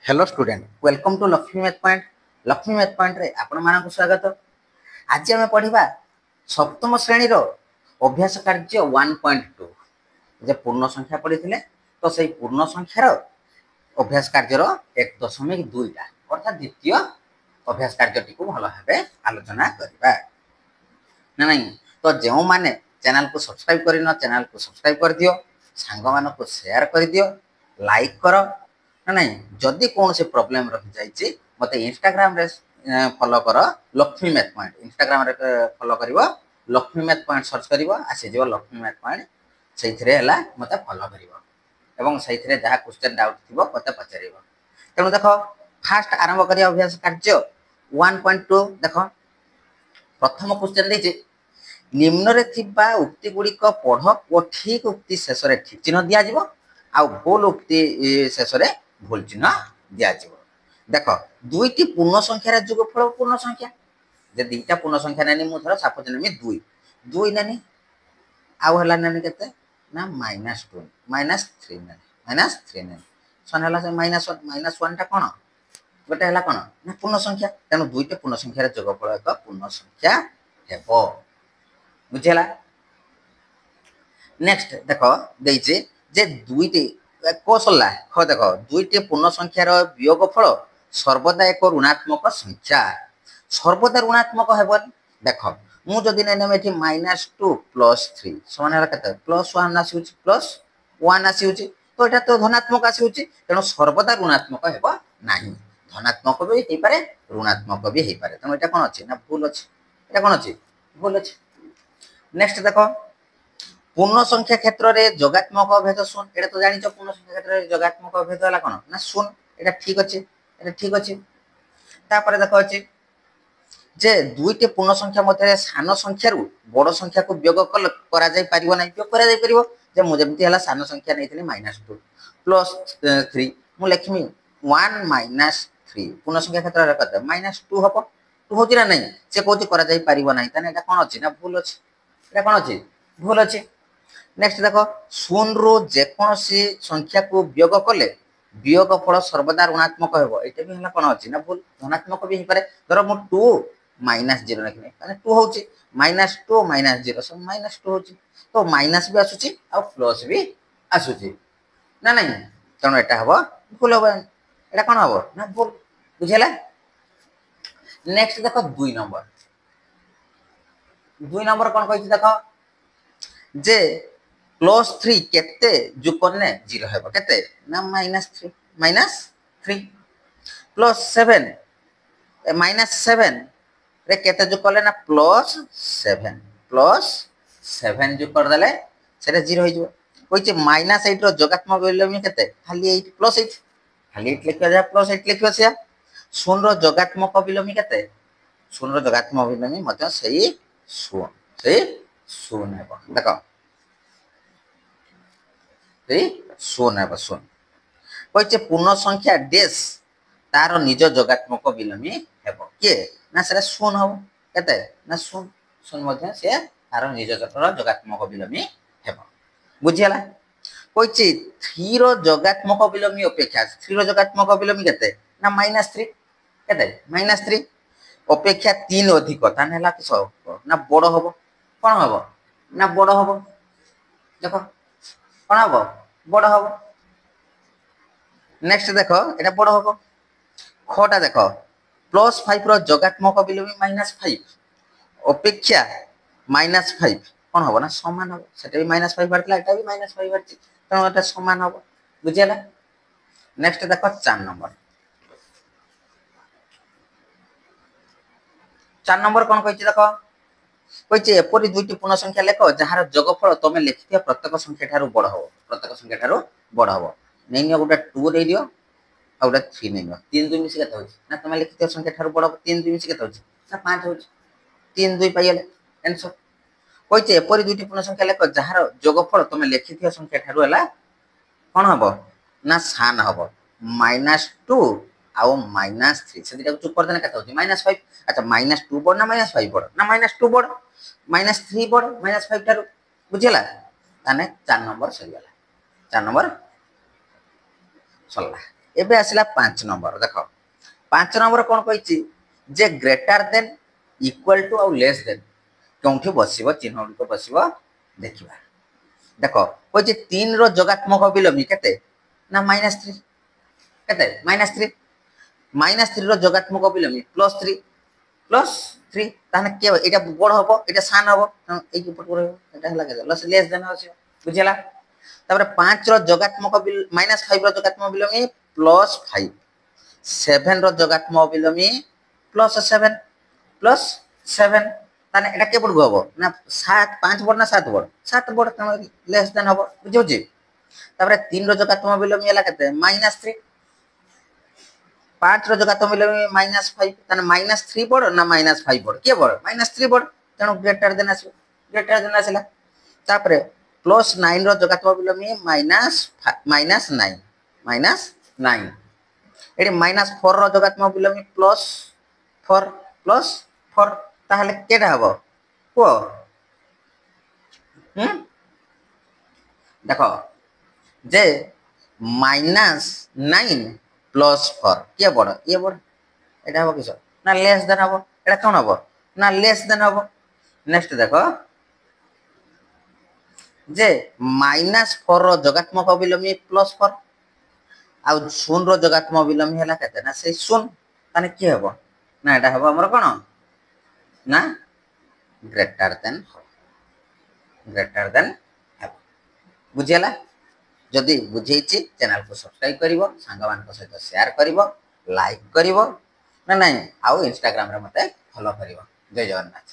Hello student welcome to Lakshmi math point. Lakshmi math point रे आपण मानक स्वागत। आज आम पढ़ा सप्तम श्रेणी अभ्यास कार्य 1.2 जे पूर्ण संख्या पढ़ी तो सही पूर्ण संख्यार अभ्यास कार्यर 1.2 अर्थात द्वितीय अभ्यास कार्य को भल भाव आलोचना करवा ना नहीं। तो जो मैंने चैनल को सब्सक्राइब कर चैनल को सब्सक्राइब कर दियो, सांग मान को शेयर कर दियो, लाइक कर ना नहीं। जदि कौन से प्रॉब्लम रही जाइए मत इंस्टाग्राम रे फॉलो कर लक्ष्मी मैथ पॉइंट। इंस्टाग्राम रे फॉलो कर लक्ष्मी मैथ पॉइंट सर्च कर आसीज लक्ष्मी मैथ पॉइंट से मत फॉलो कर से जहाँ क्वेश्चन डाउट थी मत पचार। तेणु देख फास्ट आरंभ कर अभ्यास कार्य 1.2 देख प्रथम क्वेश्चन देखे निम्न उक्ति गुड़िक पढ़ और ठीक उक्ति शेष ठीक चिन्ह दिज्व आ भूल उक्ति शेष भूल चिन्ह दिज्व। देख दुईटी पूर्ण संख्यार जोगफल पूर्ण संख्या जे दुईटा पूर्ण संख्या नानी मुझे सपोज नेमी दुई दुई नानी आउला नानी के ना -2 -3 नानी सन है -1 टा कौन गोटे है कौन ना पूर्ण संख्या। तेणु दुईटा पूर्ण संख्यार जोगफल एक पूर्ण संख्या हेबो बुझेला। नेक्स्ट देख देइचे जे दुईटी कौशला ख देख दुईटी पूर्ण संख्यार वियोगफल सर्वदा एक ऋणात्मक संख्या सर्वदा ऋणात्मक हेबन। देख मुझे नेनेम ये -2 + 3 समान है +1 आसी तो यहाँ तो धनात्मक आसी तेणु सर्वदा ऋणात्मक हेब ना धनात्मक भी हो पारे ऋणात्मक भी हो पारे। तेणु यहाँ कौन अच्छी ना भूल अच्छी यहाँ कौन अच्छी भूल अच्छी। नेक्स्ट देख पूर्ण संख्या क्षेत्र में जोगात्मक अभेद शून ये तो जान पूर्ण संख्या क्षेत्र में जोगात्मक अभेद है कौन ना शून ये ठीक अच्छे ठीक अच्छे। तापर देख अच्छे जे दुईटी पूर्ण संख्या मध्य सान संख्या बड़ संख्या को वियोग करा वियोग कर मुझे है सान संख्या नहीं -2 + 3 मुझे लिखमी 1 - 3 पूर्ण संख्या क्षेत्र में -2 हम 2 हो ना नहीं से कौन करा कौन अच्छी ना भूल अच्छी ये कौन अच्छी भूल अच्छी। नेक्स्ट देख शून रु जेकोसी संख्या को वियोग कले वियोग फल सर्वदा ऋणात्मक हो ये भी कौन अच्छी ना भूल धनात्मक भी हो पारे। धर मु 2 -0 लिखी 2 हो -2 -0 सब -2 हो तो माइनस भी आसूची आ प्लस भी आसूची ना नहीं। तेणु यहाँ हम भूल हम यहाँ कौन हम ना भूल बुझेगा। नेक्स्ट देख 2 नंबर कौन कही देख जे +3 केते जोग करने 0 हेबो केते ना -3 +7 -7 रे केते जोग करले ना +7 जोग कर देले सेटा 0 हो जिवो। कहिचे -8 रो जोगात्मक मूल्य केते खाली 8 +8 खाली 8 लिखियो जा +8 लिखियो से शून रो जोगात्मक विलोमी केते शून रो जोगात्मक विलोमी मते सही शून हेबो। देखो शून है शून कहे पूर्ण संख्या डेस तार निज जोगात्मक विलोमी हेब किए ना से शून हम के ना शून शून से तार निज जोगात्मक विलोमी हेब बुझीगला। कहे 3 रो जोगात्मक विलोमी अपेक्षा 3 रो जोगात्मक विलोमी के ना -3 के -3 अपेक्षा 3 अधिक ताने ना बड़ हम कौन हम ना बड़ हम देख कौन हम बड़ हम। नेक्स्ट देख ये बड़ हम खटा देख +5 रो जोगात्मक विलोमी -5 अपेक्षा -5 कौन हम ना समान हम से भी -5 बाहर भी -5 बाहर तेणु समान हम बुझीगला। नेक्स्ट देख 4 नंबर कौन कही देख कही एपरी दुईटी पूर्ण संख्या लेख जार जोगफल तुम लिखि प्रत्येक संख्या ठार बड़ हम प्रत्येक संख्या ठार बड़ हम नहीं गोटे 2 दे दियो आ गोटे 3 नहीं 3 2 मिसी के ना तुम लिखि संख्या ठार बड़ 3 2 मिसी के ना 5 हो 3 2 पाइले आंसर। कही एपरी दुईटी पूर्ण संख्या लेख जार जोगफल तुम लिखि संख्या ठार है कौन हम ना सान हम -2 आउ -3 से दुटा चुप कर देना केते -5 अच्छा -2 बड़ ना -5 बड़ ना -2 बड़ -3 बड़ -5 ठार बुझीगला। ताने 4 नंबर सरीगला 4 नंबर सरला। एबे आसिला 5 नंबर देख 5 नंबर कौन कही जे ग्रेटर देन इक्वल टू आउ लेस देन कौटी बसिबो चिन्ह गुड़िक बसिबो देखिबा देख कही 3 रो जोगात्मक विलोमी केते ना -3 केते -3 रो जोगात्मक विलोमी +3 ताने के एटा बड़ हबो एटा सान हबो एई पट रहबो एटा हला के लेस देन होछि बुझिला तापर 5 रो जोगात्मक -5 रो जोगात्मक विलोमी +5 7 रो जोगात्मक विलोमी +7 ताने एटा के पट हबो ना 7 5 बड़ ना 7 बड़ 7 बड़ ताने लेस देन हबो बुझिबो तापर 3 रो जोगात्मक विलोमी हला केते -3 5 रो जोगात्मक विलोमी -5 ताने -3 बड़ ना -5 बड़ के बड़ -3 बड़ तेणु ग्रेटर देन आसिला तापर +9 रो जोगात्मक विलोमी -9 एडी -4 रो जोगात्मक विलोमी +4 ताहले केटा हबो को देखो जे -9 +4 के बड़ ये बड़ एटा हबो किस ना लेस देन हबो एटा कोन हबो ना लेस देन हबो नेक्स्ट देखो जे -4 रो जोगात्मक विलोमी +4 आ 0 रो जोगात्मक विलोमी हला केते ना से 0 ताने के हबो ना एटा हबो हमर कोन ना ग्रेटर देन हबो बुझियला जदि बुझेइछि चैनल को सब्सक्राइब करिवो सांगा मान को सहित शेयर करिवो लाइक करिवो ना नहीं आउ इंस्टाग्राम रे मते फॉलो करिवो जय जगन्नाथ।